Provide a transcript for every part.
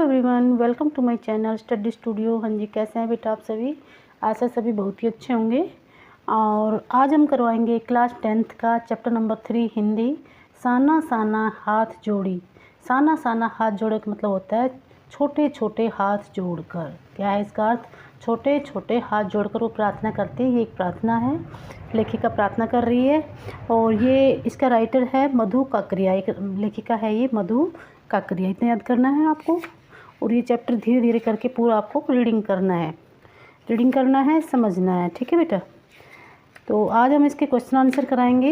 Everyone, welcome to my channel study studio. हाँ जी, कैसे हैं बेटा आप सभी? आशा सभी बहुत ही अच्छे होंगे। और आज हम करवाएंगे क्लास 10th का चैप्टर नंबर 3 हिंदी, साना साना हाथ जोड़ी। साना साना हाथ जोड़े का मतलब होता है छोटे छोटे हाथ जोड़कर। क्या है इसका अर्थ? छोटे छोटे हाथ जोड़कर वो प्रार्थना करती है। ये एक प्रार्थना है, लेखिका प्रार्थना कर रही है। और ये इसका राइटर है मधु काकरिया, एक लेखिका है ये मधु काकरिया। इतना याद करना है आपको। और ये चैप्टर धीरे धीरे करके पूरा आपको रीडिंग करना है, समझना है। ठीक है बेटा? तो आज हम इसके क्वेश्चन आंसर कराएंगे।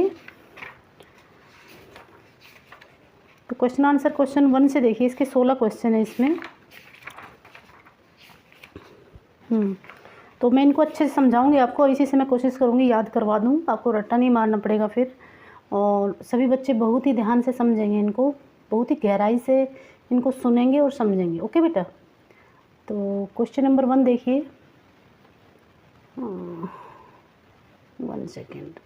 तो क्वेश्चन आंसर क्वेश्चन 1 से देखिए, इसके 16 क्वेश्चन है इसमें। तो मैं इनको अच्छे से समझाऊंगी आपको, और इसी से मैं कोशिश करूंगी याद करवा दूं। आपको रट्टा नहीं मारना पड़ेगा फिर। और सभी बच्चे बहुत ही ध्यान से समझेंगे इनको, बहुत ही गहराई से इनको सुनेंगे और समझेंगे। ओके बेटा? तो क्वेश्चन नंबर 1 देखिए। 1 सेकेंड।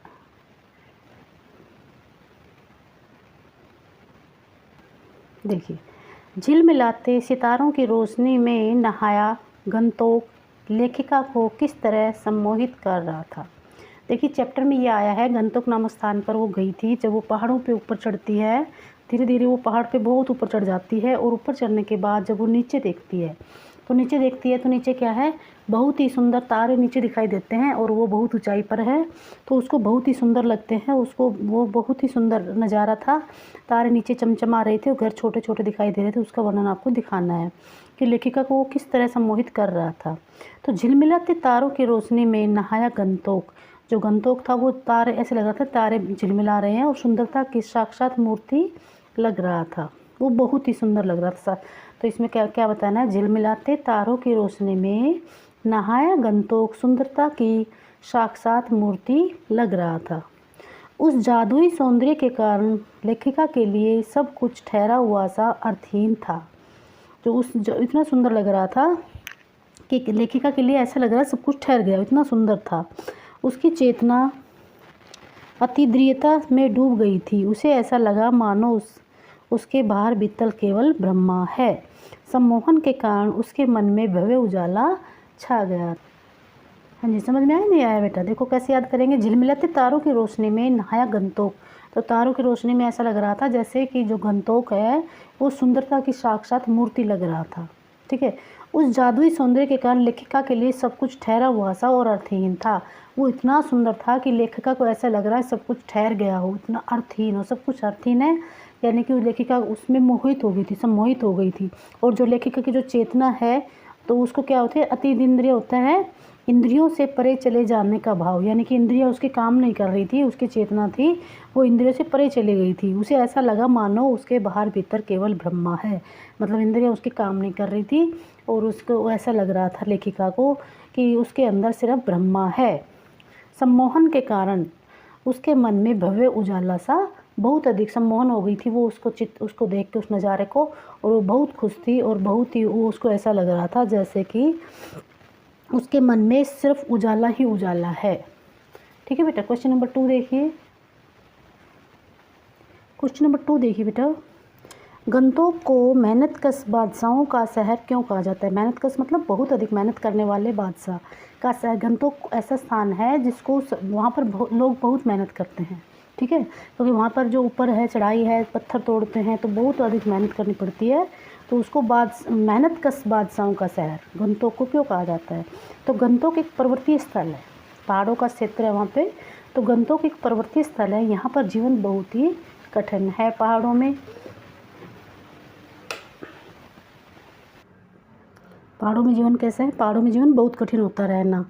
देखिए, झिलमिलाते सितारों की रोशनी में नहाया गंतोक लेखिका को किस तरह सम्मोहित कर रहा था। देखिए, चैप्टर में ये आया है गंतोक नामक स्थान पर वो गई थी। जब वो पहाड़ों पे ऊपर चढ़ती है, धीरे धीरे वो पहाड़ पे बहुत ऊपर चढ़ जाती है। और ऊपर चढ़ने के बाद जब वो नीचे देखती है तो नीचे क्या है, बहुत ही सुंदर तारे नीचे दिखाई देते हैं। और वो बहुत ऊंचाई पर है, तो उसको बहुत ही सुंदर लगते हैं। उसको वो बहुत ही सुंदर नज़ारा था। तारे नीचे चमचमा रहे थे और घर छोटे छोटे दिखाई दे रहे थे। उसका वर्णन आपको दिखाना है कि लेखिका को वो किस तरह सम्मोहित कर रहा था। तो झिलमिलाते तारों की रोशनी में नहाया गंतोक, जो गंतोक था वो तारे, ऐसे लग रहा था तारे झिलमिला रहे हैं और सुंदरता की साक्षात मूर्ति लग रहा था। वो बहुत ही सुंदर लग रहा था। तो इसमें क्या क्या बताना है? झिलमिलाते तारों की रोशनी में नहाया गंतोक सुंदरता की साक्षात मूर्ति लग रहा था। उस जादुई सौंदर्य के कारण लेखिका के लिए सब कुछ ठहरा हुआ सा अर्थहीन था। जो इतना सुंदर लग रहा था कि लेखिका के लिए ऐसा लग रहा सब कुछ ठहर गया, इतना सुंदर था। उसकी चेतना अतिद्रियता में डूब गई थी। उसे ऐसा लगा मानो उसके बाहर भीतर केवल ब्रह्मा है। सम्मोहन के कारण उसके मन में भव्य उजाला छा गया। हाँ जी, समझ में आया नहीं आया बेटा? देखो कैसे याद करेंगे। झिलमिलाते तारों की रोशनी में नहाया गंतोक, तो तारों की रोशनी में ऐसा लग रहा था जैसे कि जो गंतोक है वो सुंदरता की साक्षात मूर्ति लग रहा था। ठीक है? उस जादुई सौंदर्य के कारण लेखिका के लिए सब कुछ ठहरा हुआ सा और अर्थहीन था। वो इतना सुंदर था कि लेखिका को ऐसा लग रहा है सब कुछ ठहर गया हो, इतना अर्थहीन हो, सब कुछ अर्थहीन है। यानी कि लेखिका उसमें मोहित हो गई थी, सम्मोहित हो गई थी। और जो लेखिका की जो चेतना है तो उसको क्या होता है? अति इंद्रिय होता है, इंद्रियों से परे चले जाने का भाव। यानी कि इंद्रियां उसकी काम नहीं कर रही थी, उसकी चेतना थी वो इंद्रियों से परे चली गई थी। उसे ऐसा लगा मानो उसके बाहर भीतर केवल ब्रह्मा है। मतलब इंद्रियां उसकी काम नहीं कर रही थी और उसको ऐसा लग रहा था लेखिका को कि उसके अंदर सिर्फ ब्रह्मा है। सम्मोहन के कारण उसके मन में भव्य उजाला सा बहुत अधिक सम्मोहन हो गई थी। वो उसको देख के उस नज़ारे को, और वो बहुत खुश थी और बहुत ही वो उसको ऐसा लग रहा था जैसे कि उसके मन में सिर्फ उजाला ही उजाला है। ठीक है बेटा? क्वेश्चन नंबर 2 देखिए। क्वेश्चन नंबर 2 देखिए बेटा। गंतोक को मेहनतकश बादशाहों का शहर क्यों कहा जाता है? मेहनतकश मतलब बहुत अधिक मेहनत करने वाले बादशाह का शहर। गंतोक ऐसा स्थान है जिसको वहाँ पर लोग बहुत मेहनत करते हैं। ठीक है? क्योंकि वहाँ पर जो ऊपर है, चढ़ाई है, पत्थर तोड़ते हैं, तो बहुत अधिक मेहनत करनी पड़ती है। तो उसको मेहनतकश बादशाहों का शहर गंतोक को क्यों कहा जाता है? तो गंतोक एक पर्वतीय स्थल है, पहाड़ों का क्षेत्र है वहाँ पे। तो गंतोक एक पर्वतीय स्थल है, यहाँ पर जीवन बहुत ही कठिन है। पहाड़ों में जीवन कैसा है? पहाड़ों में जीवन बहुत कठिन होता रहना।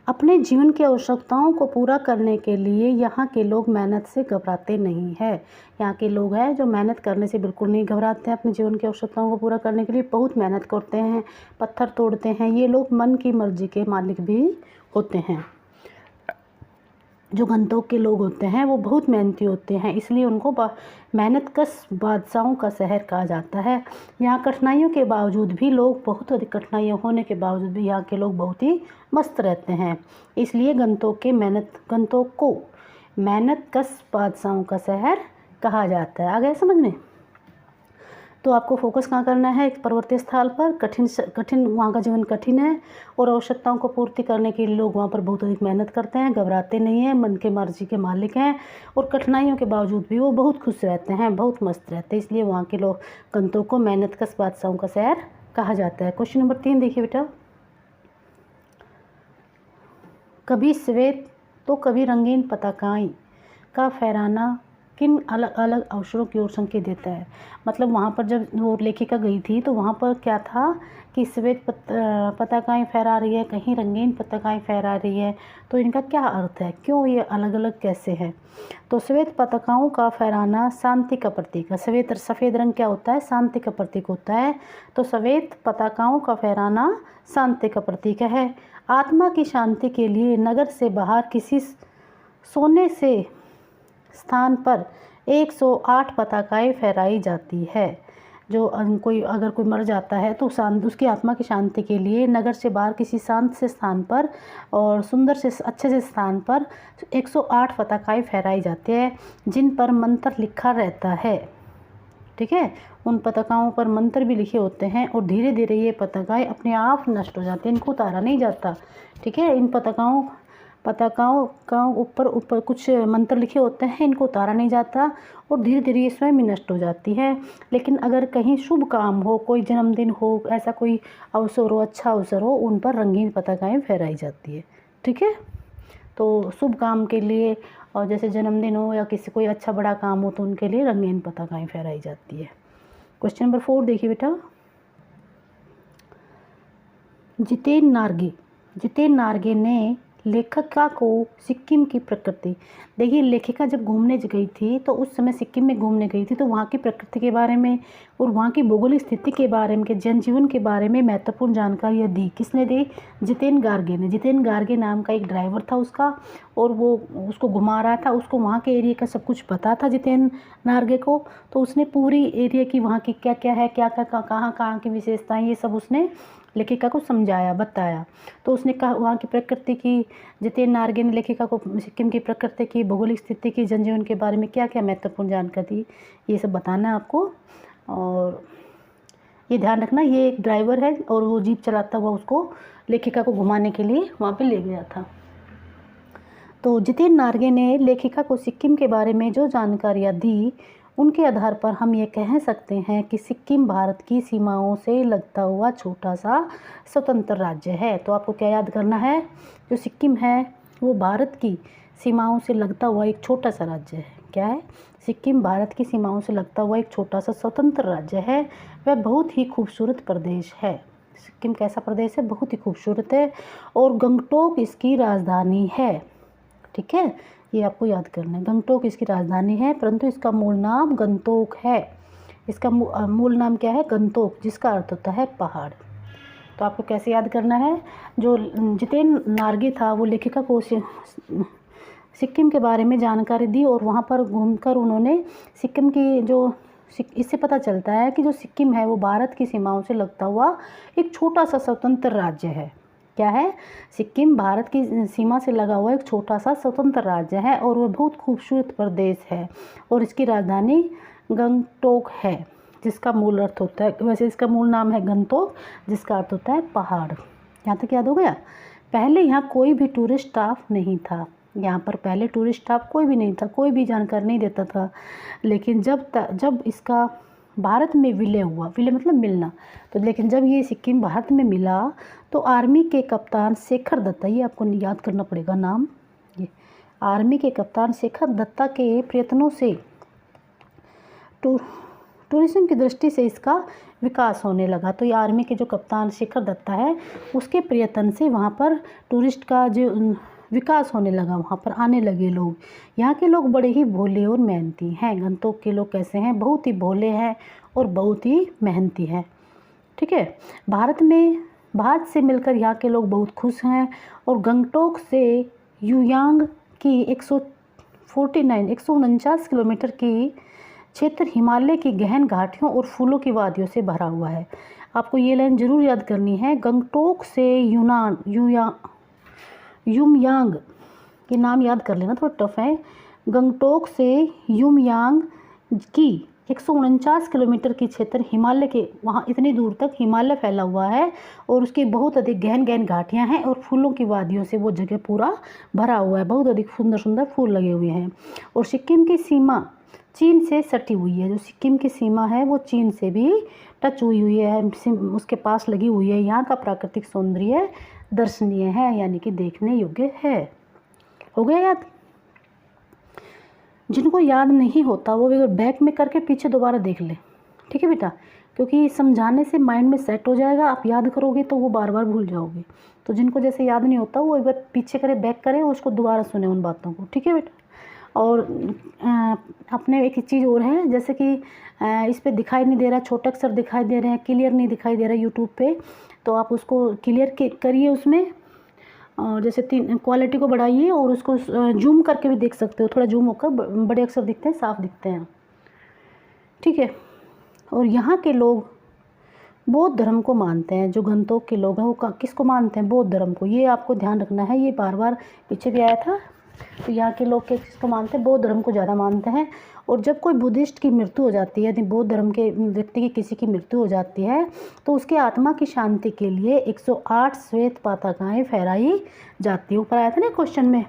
अपने जीवन की आवश्यकताओं को पूरा करने के लिए यहाँ के लोग मेहनत से घबराते नहीं है। यहाँ के लोग हैं जो मेहनत करने से बिल्कुल नहीं घबराते हैं। अपने जीवन की आवश्यकताओं को पूरा करने के लिए बहुत मेहनत करते हैं, पत्थर तोड़ते हैं। ये लोग मन की मर्जी के मालिक भी होते हैं। जो गंतोक के लोग होते हैं वो बहुत मेहनती होते हैं, इसलिए उनको मेहनतकश बादशाहों का शहर कहा जाता है। यहाँ कठिनाइयों के बावजूद भी लोग, बहुत अधिक कठिनाइयाँ होने के बावजूद भी यहाँ के लोग बहुत ही मस्त रहते हैं। इसलिए गंतोक को मेहनतकश बादशाहों का शहर कहा जाता है। आ गया समझ में? तो आपको फोकस कहाँ करना है, एक पर्वतीय स्थल पर, कठिन वहाँ का जीवन कठिन है और आवश्यकताओं को पूर्ति करने के लिए लोग वहाँ पर बहुत अधिक मेहनत करते हैं, घबराते नहीं हैं, मन के मर्जी के मालिक हैं और कठिनाइयों के बावजूद भी वो बहुत खुश रहते हैं, बहुत मस्त रहते हैं। इसलिए वहाँ के लोग गंतोक को मेहनत कश बादशाहों का शहर कहा जाता है। क्वेश्चन नंबर 3 देखिए बेटा, कभी श्वेत तो कभी रंगीन पताकाएं का फहराना किन अलग अलग अवसरों की ओर संकेत देता है। मतलब वहाँ पर जब वो लेखिका गई थी तो वहाँ पर क्या था कि श्वेत पताकाएं फहरा रही है, कहीं रंगीन पताकाएं फहरा रही है, तो इनका क्या अर्थ है, क्यों ये अलग अलग कैसे है। तो श्वेत पताकाओं का फहराना शांति का प्रतीक है। सफ़ेद रंग क्या होता है, शांति का प्रतीक होता है। तो श्वेत पताकाओं का फहराना शांति का प्रतीक है। आत्मा की शांति के लिए नगर से बाहर किसी सोने से स्थान पर 108 पताकाएं फहराई जाती है। जो अगर कोई मर जाता है तो उसकी आत्मा की शांति के लिए नगर से बाहर किसी शांत से स्थान पर और सुंदर से अच्छे से स्थान पर 108 पताकाएं फहराई जाती है, जिन पर मंत्र लिखा रहता है। ठीक है, उन पताकाओं पर मंत्र भी लिखे होते हैं और धीरे धीरे ये पताकाएं अपने आप नष्ट हो जाती हैं, इनको उतारा नहीं जाता। ठीक है, इन पताकाओं का ऊपर कुछ मंत्र लिखे होते हैं, इनको उतारा नहीं जाता और धीरे धीरे ये स्वयं ही नष्ट हो जाती है। लेकिन अगर कहीं शुभ काम हो, कोई जन्मदिन हो, ऐसा कोई अवसर हो, अच्छा अवसर हो, उन पर रंगीन पताकाएं फहराई जाती है। ठीक है, तो शुभ काम के लिए और जैसे जन्मदिन हो या किसी कोई अच्छा बड़ा काम हो तो उनके लिए रंगीन पताकाएं फहराई जाती है। क्वेश्चन नंबर 4 देखिए बेटा, जितेन नार्गे ने लेखिका को सिक्किम की प्रकृति, देखिए लेखिका जब घूमने गई थी तो उस समय सिक्किम में घूमने गई थी तो वहाँ की प्रकृति के बारे में और वहाँ की भौगोलिक स्थिति के बारे में, जनजीवन के बारे में महत्वपूर्ण जानकारियाँ दी। किसने दी, जितेन गार्गे ने। जितेन गार्गे नाम का एक ड्राइवर था उसका और वो उसको घुमा रहा था, उसको वहाँ के एरिया का सब कुछ पता था जितेन नार्गे को। तो उसने पूरी एरिया की वहाँ की क्या क्या है, क्या क्या कहाँ की विशेषताएँ, ये सब उसने लेखिका को समझाया, बताया। तो उसने कहा वहाँ की प्रकृति की, जितेन नार्गे ने लेखिका को सिक्किम की प्रकृति की, भौगोलिक स्थिति की, जनजीवन के बारे में क्या क्या महत्वपूर्ण जानकारी दी, ये सब बताना है आपको। और ये ध्यान रखना, ये एक ड्राइवर है और वो जीप चलाता हुआ उसको लेखिका को घुमाने के लिए वहाँ पे ले गया था। तो जितेन नार्गे ने लेखिका को सिक्किम के बारे में जो जानकारियाँ दी, उनके आधार पर हम ये कह सकते हैं कि सिक्किम भारत की सीमाओं से लगता हुआ छोटा सा स्वतंत्र राज्य है। तो आपको क्या याद करना है, जो सिक्किम है वो भारत की सीमाओं से लगता हुआ एक छोटा सा राज्य है। क्या है, सिक्किम भारत की सीमाओं से लगता हुआ एक छोटा सा स्वतंत्र राज्य है। वह बहुत ही खूबसूरत प्रदेश है। सिक्किम कैसा प्रदेश है, बहुत ही खूबसूरत है और गंगटोक इसकी राजधानी है। ठीक है, ये आपको याद करना है, गंगटोक इसकी राजधानी है, परंतु इसका मूल नाम गंतोक है। इसका मूल नाम क्या है, गंतोक, जिसका अर्थ होता है पहाड़। तो आपको कैसे याद करना है, जो जितेन नार्गे था वो लेखिका को सिक्किम के बारे में जानकारी दी और वहाँ पर घूमकर उन्होंने सिक्किम की इससे पता चलता है कि जो सिक्किम है वो भारत की सीमाओं से लगता हुआ एक छोटा सा स्वतंत्र राज्य है। क्या है, सिक्किम भारत की सीमा से लगा हुआ एक छोटा सा स्वतंत्र राज्य है और वह बहुत खूबसूरत प्रदेश है और इसकी राजधानी गंगटोक है, जिसका मूल अर्थ होता है, वैसे इसका मूल नाम है गंगटोक, जिसका अर्थ होता है पहाड़। यहाँ तक याद हो गया। पहले यहाँ कोई भी टूरिस्ट स्टाफ नहीं था, यहाँ पर पहले टूरिस्ट स्टाफ कोई भी नहीं था, कोई भी जानकारी नहीं देता था। लेकिन जब इसका भारत में विलय हुआ, विलय मतलब मिलना, तो लेकिन जब ये सिक्किम भारत में मिला तो आर्मी के कप्तान शेखर दत्ता, ये आपको याद करना पड़ेगा नाम, ये आर्मी के कप्तान शेखर दत्ता के प्रयत्नों से टूरिज्म की दृष्टि से इसका विकास होने लगा। तो ये आर्मी के जो कप्तान शेखर दत्ता है उसके प्रयत्न से वहाँ पर टूरिस्ट का जो विकास होने लगा, वहाँ पर आने लगे लोग। यहाँ के लोग बड़े ही भोले और मेहनती हैं। गंतोक के लोग कैसे हैं, बहुत ही भोले हैं और बहुत ही मेहनती हैं। ठीक है, भारत से मिलकर यहाँ के लोग बहुत खुश हैं और गंगटोक से युयांग की 149 किलोमीटर की क्षेत्र हिमालय की गहन घाटियों और फूलों की वादियों से भरा हुआ है। आपको ये लाइन जरूर याद करनी है, गंगटोक से युमयांग, ये नाम याद कर लेना, थोड़ा टफ है। गंगटोक से युमयांग की 149 किलोमीटर की क्षेत्र हिमालय के, वहाँ इतनी दूर तक हिमालय फैला हुआ है और उसकी बहुत अधिक गहन गहन घाटियाँ हैं और फूलों की वादियों से वो जगह पूरा भरा हुआ है, बहुत अधिक सुंदर सुंदर फूल लगे हुए हैं। और सिक्किम की सीमा चीन से सटी हुई है, जो सिक्किम की सीमा है वो चीन से भी टच हुई है, उसके पास लगी हुई है। यहाँ का प्राकृतिक सौंदर्य दर्शनीय है, यानी कि देखने योग्य है। हो गया याद? जिनको याद नहीं होता वो अगर बैक में करके पीछे दोबारा देख ले, ठीक है बेटा, क्योंकि समझाने से माइंड में सेट हो जाएगा। आप याद करोगे तो वो बार बार भूल जाओगे। तो जिनको जैसे याद नहीं होता वो एक बार पीछे करे, बैक करे, उसको दोबारा सुने उन बातों को, ठीक है बेटा। और अपने एक चीज़ और है, जैसे कि इस पे दिखाई नहीं दे रहा, छोटे अक्षर दिखाई दे रहे हैं, क्लियर नहीं दिखाई दे रहा यूट्यूब पे, तो आप उसको क्लियर करिए उसमें, और जैसे 3 क्वालिटी को बढ़ाइए और उसको जूम करके भी देख सकते हो, थोड़ा जूम होकर बड़े अक्षर दिखते हैं, साफ दिखते हैं, ठीक है। और यहाँ के लोग बौद्ध धर्म को मानते हैं, जो गंतोक के लोग हैं वो किसको मानते हैं? बौद्ध धर्म को। ये आपको ध्यान रखना है, ये बार बार पीछे भी आया था। तो यहाँ के लोग किसको मानते हैं? बौद्ध धर्म को ज़्यादा मानते हैं। और जब कोई बुद्धिस्ट की मृत्यु हो जाती है, यदि बौद्ध धर्म के व्यक्ति की किसी की मृत्यु हो जाती है, तो उसके आत्मा की शांति के लिए 108 श्वेत पताकाएँ फहराई जाती है। ऊपर आया था ना क्वेश्चन में,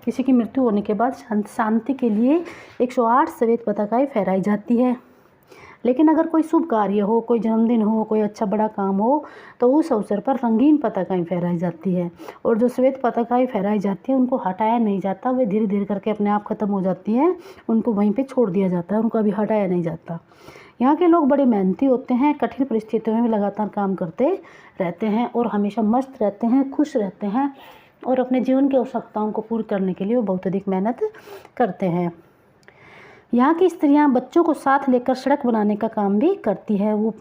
किसी की मृत्यु होने के बाद शांति के लिए 108 श्वेत पताकाएँ फहराई जाती है। लेकिन अगर कोई शुभ कार्य हो, कोई जन्मदिन हो, कोई अच्छा बड़ा काम हो, तो उस अवसर पर रंगीन पताकाएँ फहराई जाती है। और जो श्वेत पताकाएँ फहराई जाती है उनको हटाया नहीं जाता, वे धीरे धीरे करके अपने आप ख़त्म हो जाती हैं, उनको वहीं पे छोड़ दिया जाता है, उनको अभी हटाया नहीं जाता। यहाँ के लोग बड़े मेहनती होते हैं, कठिन परिस्थितियों में भी लगातार काम करते रहते हैं और हमेशा मस्त रहते हैं, खुश रहते हैं, और अपने जीवन की आवश्यकताओं को पूरी करने के लिए वो बहुत अधिक मेहनत करते हैं। यहाँ की स्त्रियाँ बच्चों को साथ लेकर सड़क बनाने का काम भी करती है। वो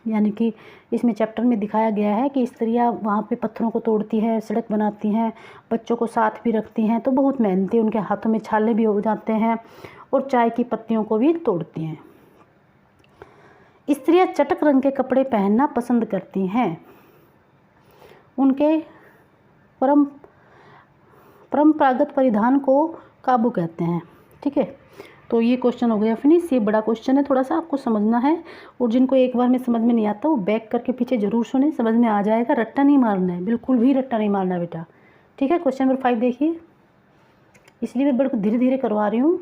यानी कि इसमें चैप्टर में दिखाया गया है कि स्त्रियाँ वहाँ पे पत्थरों को तोड़ती है, सड़क बनाती हैं, बच्चों को साथ भी रखती हैं, तो बहुत मेहनती, उनके हाथों में छाले भी हो जाते हैं और चाय की पत्तियों को भी तोड़ती हैं। स्त्रियाँ चटक रंग के कपड़े पहनना पसंद करती हैं। उनके परंपरागत परिधान को काबू कहते हैं, ठीक है। तो ये क्वेश्चन हो गया फिनिश। ये बड़ा क्वेश्चन है, थोड़ा सा आपको समझना है, और जिनको एक बार में समझ में नहीं आता वो बैक करके पीछे ज़रूर सुने, समझ में आ जाएगा। रट्टा नहीं मारना है, बिल्कुल भी रट्टा नहीं मारना बेटा, ठीक है। क्वेश्चन नंबर 5 देखिए, इसलिए मैं बड़े धीरे धीरे करवा रही हूँ।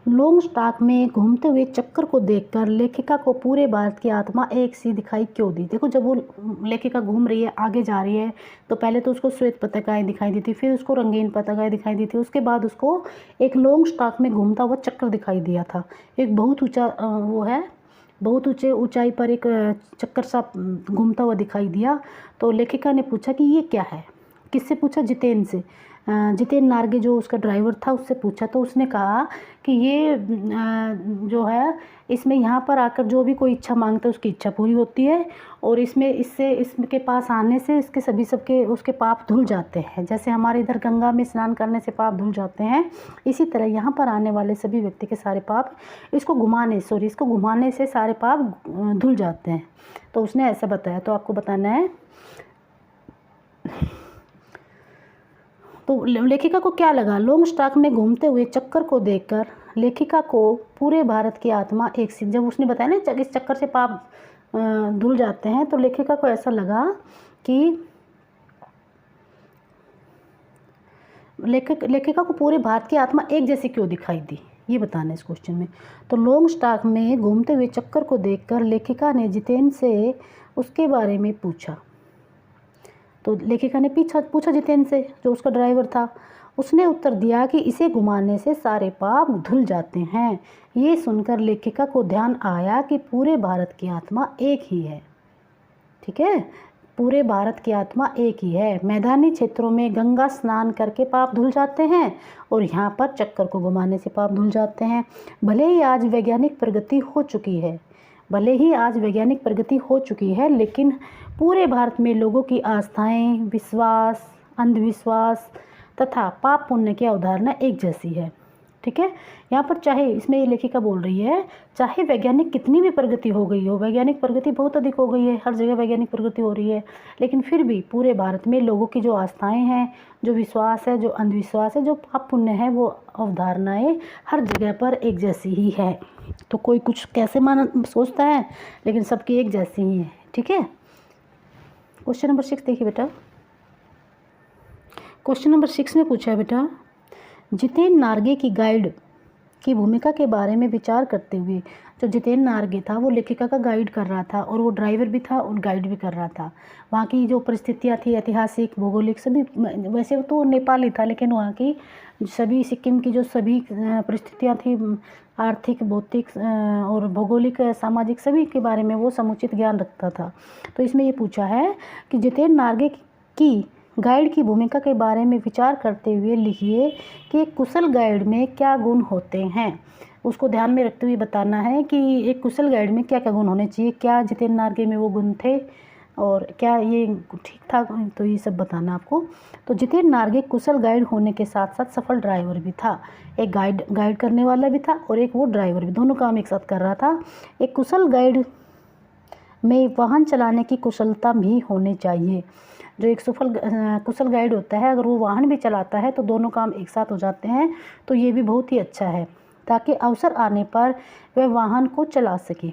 लॉन्ग स्टॉक में घूमते हुए चक्कर को देखकर लेखिका को पूरे भारत की आत्मा एक सी दिखाई क्यों दी? देखो, जब वो लेखिका घूम रही है, आगे जा रही है, तो पहले तो उसको श्वेत पताकाएँ दिखाई दी थी, फिर उसको रंगीन पताकाएँ दिखाई दी थी, उसके बाद उसको एक लॉन्ग स्टॉक में घूमता हुआ चक्कर दिखाई दिया था। एक बहुत ऊँचा वो है, बहुत ऊंचाई पर एक चक्कर सा घूमता हुआ दिखाई दिया। तो लेखिका ने पूछा कि ये क्या है? किससे पूछा? जितेन से। जितेन नार्गे जो उसका ड्राइवर था उससे पूछा, तो उसने कहा कि ये जो है, इसमें यहाँ पर आकर जो भी कोई इच्छा मांगता है उसकी इच्छा पूरी होती है, और इसके पास आने से इसके सबके उसके पाप धुल जाते हैं। जैसे हमारे इधर गंगा में स्नान करने से पाप धुल जाते हैं, इसी तरह यहाँ पर आने वाले सभी व्यक्ति के सारे पाप इसको घुमाने से सारे पाप धुल जाते हैं। तो उसने ऐसा बताया, तो आपको बताना है। तो लेखिका को क्या लगा? लॉन्ग स्टॉक में घूमते हुए चक्कर को देखकर लेखिका को पूरे भारत की आत्मा एक सी, जब उसने बताया ना इस चक्कर से पाप धुल जाते हैं, तो लेखिका को ऐसा लगा कि लेखिका को पूरे भारत की आत्मा एक जैसी क्यों दिखाई दी, ये बताना है इस क्वेश्चन में। तो लॉन्ग स्टॉक में घूमते हुए चक्कर को देखकर लेखिका ने जितेन से उसके बारे में पूछा। तो लेखिका ने पूछा जितेन से, जो उसका ड्राइवर था। उसने उत्तर दिया कि इसे घुमाने से सारे पाप धुल जाते हैं। ये सुनकर लेखिका को ध्यान आया कि पूरे भारत की आत्मा एक ही है, ठीक है। पूरे भारत की आत्मा एक ही है। मैदानी क्षेत्रों में गंगा स्नान करके पाप धुल जाते हैं और यहाँ पर चक्कर को घुमाने से पाप धुल जाते हैं। भले ही आज वैज्ञानिक प्रगति हो चुकी है, लेकिन पूरे भारत में लोगों की आस्थाएं, विश्वास, अंधविश्वास तथा पाप पुण्य की अवधारणा एक जैसी है, ठीक है। यहाँ पर चाहे, इसमें ये लेखिका बोल रही है, चाहे वैज्ञानिक कितनी भी प्रगति हो गई हो, वैज्ञानिक प्रगति बहुत अधिक हो गई है, हर जगह वैज्ञानिक प्रगति हो रही है, लेकिन फिर भी पूरे भारत में लोगों की जो आस्थाएं हैं, जो विश्वास है, जो अंधविश्वास है, जो पाप पुण्य है, वो अवधारणाएं हर जगह पर एक जैसी ही है। तो कोई कुछ कैसे सोचता है, लेकिन सबकी एक जैसी ही है, ठीक है। क्वेश्चन नंबर 6 देखिए बेटा। क्वेश्चन नंबर 6 में पूछा है बेटा, जितेन नार्गे की गाइड की भूमिका के बारे में विचार करते हुए। जो जितेन नार्गे था वो लेखिका का गाइड कर रहा था, और वो ड्राइवर भी था और गाइड भी कर रहा था। वहाँ की जो परिस्थितियाँ थी, ऐतिहासिक, भौगोलिक, सभी, वैसे तो नेपाली था, लेकिन वहाँ की सभी, सिक्किम की जो सभी परिस्थितियाँ थी, आर्थिक, भौतिक और भौगोलिक, सामाजिक, सभी के बारे में वो समुचित ज्ञान रखता था। तो इसमें ये पूछा है कि जितेन नार्गे की गाइड की भूमिका के बारे में विचार करते हुए लिखिए कि एक कुशल गाइड में क्या गुण होते हैं। उसको ध्यान में रखते हुए बताना है कि एक कुशल गाइड में क्या क्या गुण होने चाहिए, क्या जितेन नार्गे में वो गुण थे और क्या ये ठीक ठाक, तो ये सब बताना आपको। तो जितेन नार्गे कुशल गाइड होने के साथ साथ सफल ड्राइवर भी था। एक गाइड करने वाला भी था और एक वो ड्राइवर भी, दोनों काम एक साथ कर रहा था। एक कुशल गाइड में वाहन चलाने की कुशलता भी होनी चाहिए। जो एक कुशल गाइड होता है, अगर वो वाहन भी चलाता है तो दोनों काम एक साथ हो जाते हैं, तो ये भी बहुत ही अच्छा है, ताकि अवसर आने पर वह वाहन को चला सके।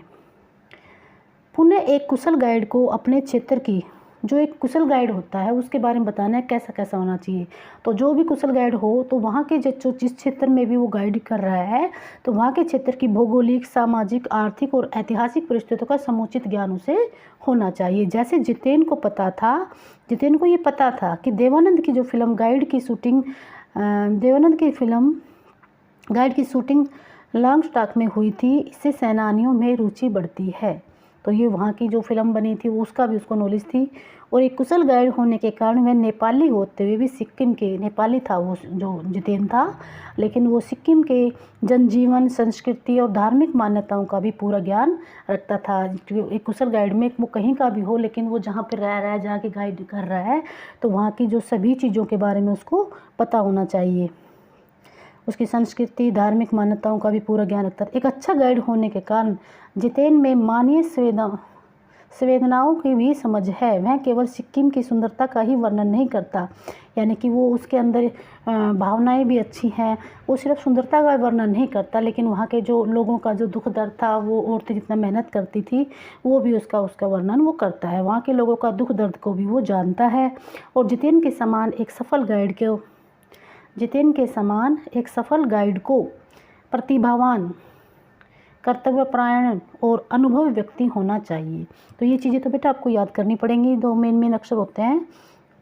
पुनः एक कुशल गाइड को अपने क्षेत्र की, जो एक कुशल गाइड होता है उसके बारे में बताना है कैसा कैसा होना चाहिए। तो जो भी कुशल गाइड हो, तो वहाँ के जो जिस क्षेत्र में भी वो गाइड कर रहा है, तो वहाँ के क्षेत्र की भौगोलिक, सामाजिक, आर्थिक और ऐतिहासिक परिस्थितियों का समुचित ज्ञान उसे होना चाहिए। जैसे जितेन को ये पता था कि देवानंद की जो फिल्म गाइड की शूटिंग लॉन्ग स्टॉक में हुई थी, इससे सेनानियों में रुचि बढ़ती है। तो ये वहाँ की जो फिल्म बनी थी उसका भी उसको नॉलेज थी। और एक कुशल गाइड होने के कारण वह नेपाली होते हुए भी सिक्किम के, नेपाली था वो जो जितेन था, लेकिन वो सिक्किम के जनजीवन, संस्कृति और धार्मिक मान्यताओं का भी पूरा ज्ञान रखता था। एक कुशल गाइड में वो कहीं का भी हो, लेकिन वो जहाँ पर रह रहा है, जहाँ की गाइड कर रहा है, तो वहाँ की जो सभी चीज़ों के बारे में उसको पता होना चाहिए। उसकी संस्कृति, धार्मिक मान्यताओं का भी पूरा ज्ञान रखता था। एक अच्छा गाइड होने के कारण जितेन में मानवीय संवेदनाओं की भी समझ है। वह केवल सिक्किम की सुंदरता का ही वर्णन नहीं करता, यानी कि वो उसके अंदर भावनाएं भी अच्छी हैं। वो सिर्फ सुंदरता का वर्णन नहीं करता, लेकिन वहाँ के जो लोगों का जो दुख दर्द था, वो औरतें जितना मेहनत करती थी, वो भी उसका वर्णन वो करता है। वहाँ के लोगों का दुख दर्द को भी वो जानता है। और जितेन के समान एक सफल गाइड को प्रतिभावान, कर्तव्यपरायण और अनुभवी व्यक्ति होना चाहिए। तो ये चीज़ें तो बेटा आपको याद करनी पड़ेंगी, दो मेन अक्षर होते हैं,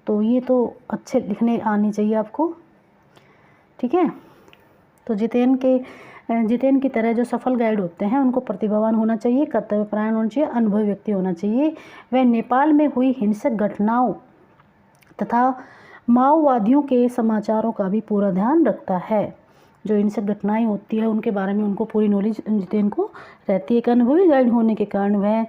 तो ये तो अच्छे लिखने आनी चाहिए आपको, ठीक है। तो जितेन की तरह जो सफल गाइड होते हैं उनको प्रतिभावान होना चाहिए, कर्तव्यपरायण होना चाहिए, अनुभवी व्यक्ति होना चाहिए। वह नेपाल में हुई हिंसक घटनाओं तथा माओवादियों के समाचारों का भी पूरा ध्यान रखता है। जो हिंसक घटनाएं होती है उनके बारे में उनको पूरी नॉलेज जितेन को रहती है। एक अनुभवी गाइड होने के कारण वह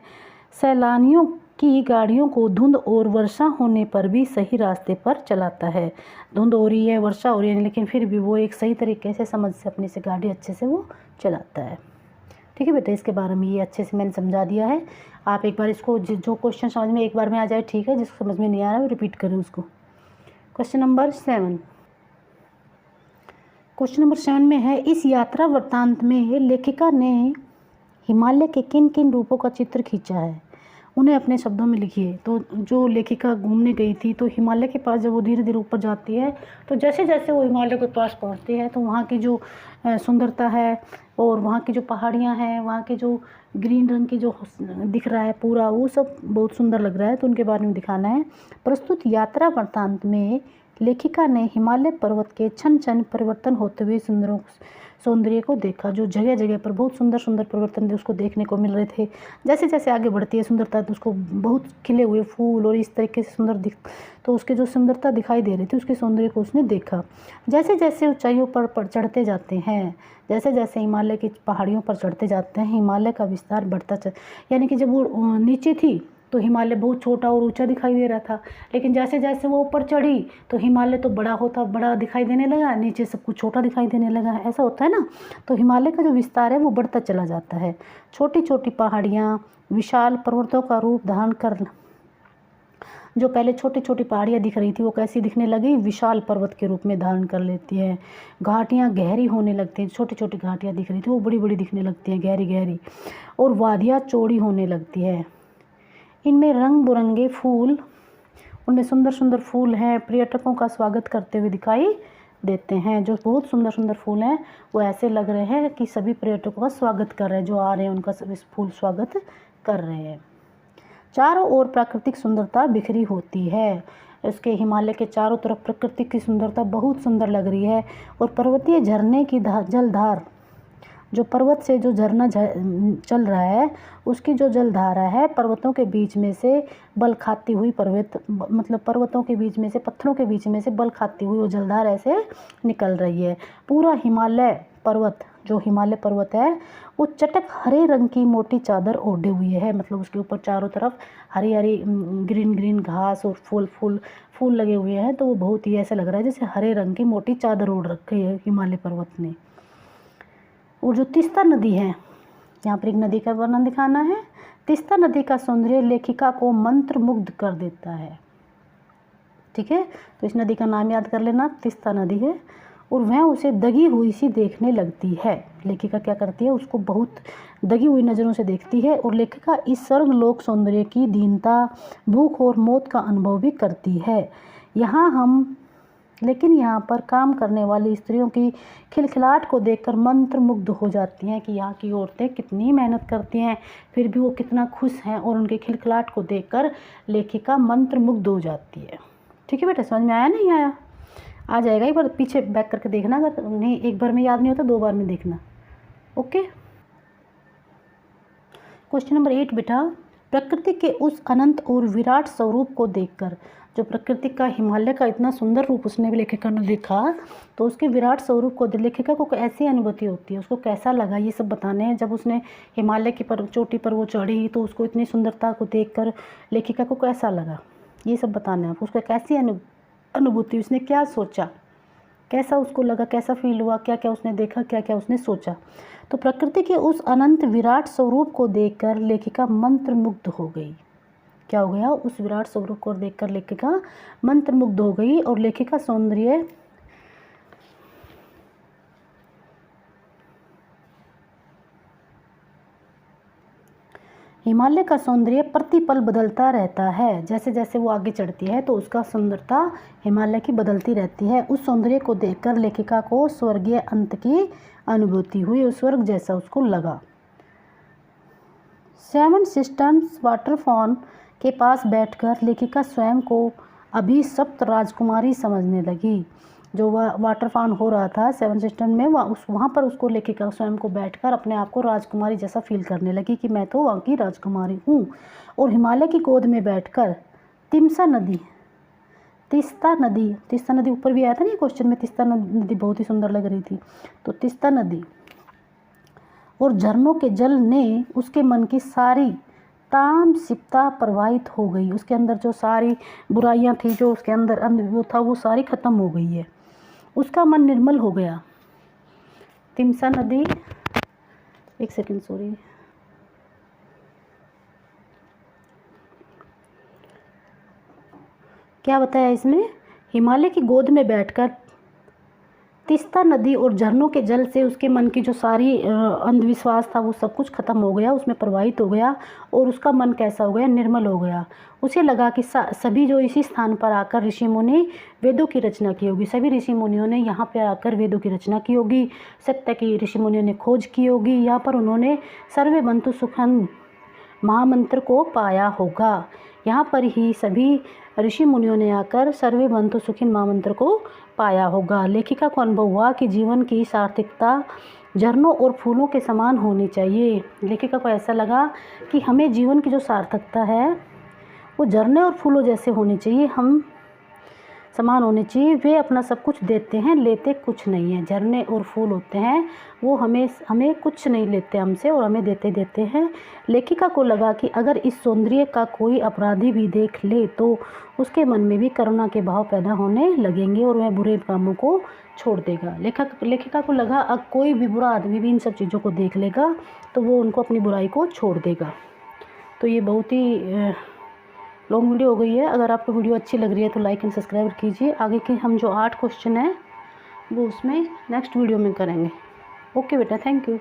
सैलानियों की गाड़ियों को धुंध और वर्षा होने पर भी सही रास्ते पर चलाता है। धुंध हो रही है, वर्षा हो रही है, लेकिन फिर भी वो एक सही तरीके से समझ से अपने से गाड़ी अच्छे से वो चलाता है, ठीक है बेटा। इसके बारे में ये अच्छे से मैंने समझा दिया है। आप एक बार इसको जो क्वेश्चन समझ में एक बार में आ जाए, ठीक है, जिसको समझ में नहीं आ रहा है रिपीट करें उसको। क्वेश्चन नंबर 7 में है, इस यात्रा वृत्तांत में लेखिका ने हिमालय के किन किन रूपों का चित्र खींचा है, उन्हें अपने शब्दों में लिखिए। तो जो लेखिका घूमने गई थी, तो हिमालय के पास जब वो धीरे धीरे ऊपर जाती है, तो जैसे जैसे वो हिमालय के पास पहुंचती है, तो वहाँ की जो सुंदरता है और वहाँ की जो पहाड़ियाँ हैं, वहाँ के जो ग्रीन रंग की जो दिख रहा है पूरा, वो सब बहुत सुंदर लग रहा है, तो उनके बारे में दिखाना है। प्रस्तुत यात्रा वृत्तांत में लेखिका ने हिमालय पर्वत के क्षण क्षण परिवर्तन होते हुए सौंदर्य को देखा। जो जगह जगह पर बहुत सुंदर सुंदर परिवर्तन उसको देखने को मिल रहे थे। जैसे जैसे आगे बढ़ती है सुंदरता, तो उसको बहुत खिले हुए फूल और इस तरीके से तो उसके जो सुंदरता दिखाई दे रही थी, उसके सौंदर्य को उसने देखा। जैसे जैसे ऊंचाइयों पर चढ़ते जाते हैं, जैसे जैसे हिमालय की पहाड़ियों पर चढ़ते जाते हैं, हिमालय का विस्तार बढ़ता यानी कि जब वो नीचे थी तो हिमालय बहुत छोटा और ऊंचा दिखाई दे रहा था, लेकिन जैसे जैसे वो ऊपर चढ़ी तो हिमालय तो बड़ा दिखाई देने लगा, नीचे सब कुछ छोटा दिखाई देने लगा। ऐसा होता है ना। तो हिमालय का जो विस्तार है वो बढ़ता चला जाता है। छोटी छोटी पहाड़ियाँ विशाल पर्वतों का रूप धारण कर, जो पहले छोटी छोटी पहाड़ियाँ दिख रही थी वो कैसी दिखने लगी, विशाल पर्वत के रूप में धारण कर लेती है। घाटियाँ गहरी होने लगती हैं, छोटी छोटी घाटियाँ दिख रही थी वो बड़ी बड़ी दिखने लगती हैं, गहरी गहरी, और वादियाँ चौड़ी होने लगती है। इनमें रंग बिरंगे फूल, उनमें सुंदर सुंदर फूल हैं, पर्यटकों का स्वागत करते हुए दिखाई देते हैं। जो बहुत सुंदर सुंदर फूल हैं वो ऐसे लग रहे हैं कि सभी पर्यटकों का स्वागत कर रहे हैं, जो आ रहे हैं उनका सभी फूल स्वागत कर रहे हैं। चारों ओर प्राकृतिक सुंदरता बिखरी होती है। इसके हिमालय के चारों तरफ प्रकृति की सुंदरता बहुत सुंदर लग रही है। और पर्वतीय झरने की जलधार, जो पर्वत से जो झरना चल रहा है उसकी जो जलधारा है पर्वतों के बीच में से बल खाती हुई, पर्वतों के बीच में से, पत्थरों के बीच में से बल खाती हुई वो जलधार ऐसे निकल रही है। पूरा हिमालय पर्वत, जो हिमालय पर्वत है वो चटक हरे रंग की मोटी चादर ओढ़े हुई है। मतलब उसके ऊपर चारों तरफ हरी हरी ग्रीन ग्रीन घास और फूल लगे हुए हैं, तो वो बहुत ही ऐसा लग रहा है जैसे हरे रंग की मोटी चादर ओढ़ रखी है हिमालय पर्वत ने। और जो तीस्ता नदी है, यहाँ पर एक नदी का वर्णन दिखाना है। तीस्ता नदी का सौंदर्य लेखिका को मंत्र मुग्ध कर देता है। ठीक है, तो इस नदी का नाम याद कर लेना, तीस्ता नदी है। और वह उसे दगी हुई सी देखने लगती है। लेखिका क्या करती है, उसको बहुत दगी हुई नज़रों से देखती है। और लेखिका इस स्वर्गलोक सौंदर्य की दीनता, भूख और मौत का अनुभव भी करती है। लेकिन यहाँ पर काम करने वाली स्त्रियों की खिलखिलाहट को देखकर मंत्रमुग्ध हो जाती हैं कि यहाँ की औरतें कितनी मेहनत करती हैं, फिर भी वो कितना खुश हैं, और उनके खिलखिलाहट को देखकर लेखिका मंत्रमुग्ध हो जाती है। ठीक है बेटा, समझ में आया नहीं आया? आ जाएगा, एक बार पीछे बैक करके देखना, अगर नहीं एक बार में याद नहीं होता 2 बार में देखना। ओके। क्वेश्चन नंबर 8 बेटा, प्रकृति के उस अनंत और विराट स्वरूप को देखकर, जो प्रकृति का हिमालय का इतना सुंदर रूप उसने भी लेखिका ने देखा, तो उसके विराट स्वरूप को लेखिका को ऐसी अनुभूति होती है, उसको कैसा लगा ये सब बताने हैं। जब उसने हिमालय की चोटी पर वो चढ़ी तो उसको इतनी सुंदरता को देखकर लेखिका को कैसा लगा ये सब बताना है। उसको कैसी अनुभूति, उसने क्या सोचा, कैसा उसको लगा, कैसा फील हुआ, क्या क्या उसने देखा, क्या क्या उसने सोचा। तो प्रकृति के उस अनंत विराट स्वरूप को देखकर लेखिका मंत्रमुग्ध हो गई। क्या हो गया, उस विराट स्वरूप को देखकर लेखिका मंत्रमुग्ध हो गई। और लेखिका सौंदर्य हिमालय का सौंदर्य प्रतिपल बदलता रहता है। जैसे जैसे वो आगे चढ़ती है तो उसका सुंदरता हिमालय की बदलती रहती है। उस सौंदर्य को देखकर लेखिका को स्वर्गीय अंत की अनुभूति हुई और स्वर्ग जैसा उसको लगा। 7 सिस्टर्स वाटरफॉल के पास बैठकर लेखिका स्वयं को अभिशप्त राजकुमारी समझने लगी। जो वह वाटरफॉल हो रहा था 7 सिस्टर्स में, वहाँ पर उसको लेखिका स्वयं को बैठकर अपने आप को राजकुमारी जैसा फील करने लगी कि मैं तो वहाँ की राजकुमारी हूँ। और हिमालय की गोद में बैठकर तीस्ता नदी ऊपर भी आया था ना क्वेश्चन में, तीस्ता नदी बहुत ही सुंदर लग रही थी। तो तीस्ता नदी और झरनों के जल ने उसके मन की सारी तामसिकता प्रवाहित हो गई। उसके अंदर जो सारी बुराइयां थी, जो उसके अंदर वो था, वो सारी खत्म हो गई है। उसका मन निर्मल हो गया। तीस्ता नदी, एक सेकंड सॉरी, क्या बताया इसमें, हिमालय की गोद में बैठकर तीस्ता नदी और झरनों के जल से उसके मन की जो सारी अंधविश्वास था वो सब कुछ खत्म हो गया, उसमें प्रवाहित हो गया। और उसका मन कैसा हो गया, निर्मल हो गया। उसे लगा कि सभी जो इसी स्थान पर आकर ऋषि मुनि वेदों की रचना की होगी, सभी ऋषि मुनियों ने यहाँ पर आकर वेदों की रचना की होगी, सत्य की ऋषि मुनियों ने खोज की होगी। यहाँ पर उन्होंने सर्वे बंधु सुखन महामंत्र को पाया होगा। यहाँ पर ही सभी ऋषि मुनियों ने आकर सर्वे बंधु सुखिन महामंत्र को पाया होगा। लेखिका को अनुभव हुआ कि जीवन की सार्थकता झरनों और फूलों के समान होनी चाहिए। लेखिका को ऐसा लगा कि हमें जीवन की जो सार्थकता है वो झरने और फूलों जैसे होनी चाहिए। हम समान होने चाहिए। वे अपना सब कुछ देते हैं, लेते कुछ नहीं है। झरने और फूल होते हैं, वो हमें कुछ नहीं लेते हमसे और हमें देते हैं। लेखिका को लगा कि अगर इस सौंदर्य का कोई अपराधी भी देख ले तो उसके मन में भी करुणा के भाव पैदा होने लगेंगे और वह बुरे कामों को छोड़ देगा। लेखिका को लगा अब कोई भी बुरा आदमी भी इन सब चीज़ों को देख लेगा तो वो उनको अपनी बुराई को छोड़ देगा। तो ये बहुत ही लॉन्ग वीडियो हो गई है। अगर आपको वीडियो अच्छी लग रही है तो लाइक एंड सब्सक्राइब कीजिए। आगे के हम जो 8 क्वेश्चन हैं वो उसमें नेक्स्ट वीडियो में करेंगे। ओके बेटा, थैंक यू।